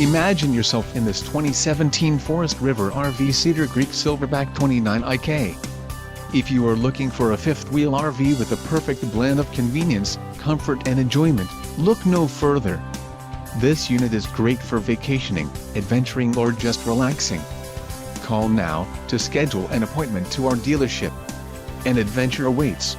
Imagine yourself in this 2017 Forest River RV Cedar Creek Silverback 29IK. If you are looking for a fifth-wheel RV with a perfect blend of convenience, comfort and enjoyment, look no further. This unit is great for vacationing, adventuring or just relaxing. Call now to schedule an appointment to our dealership. An adventure awaits.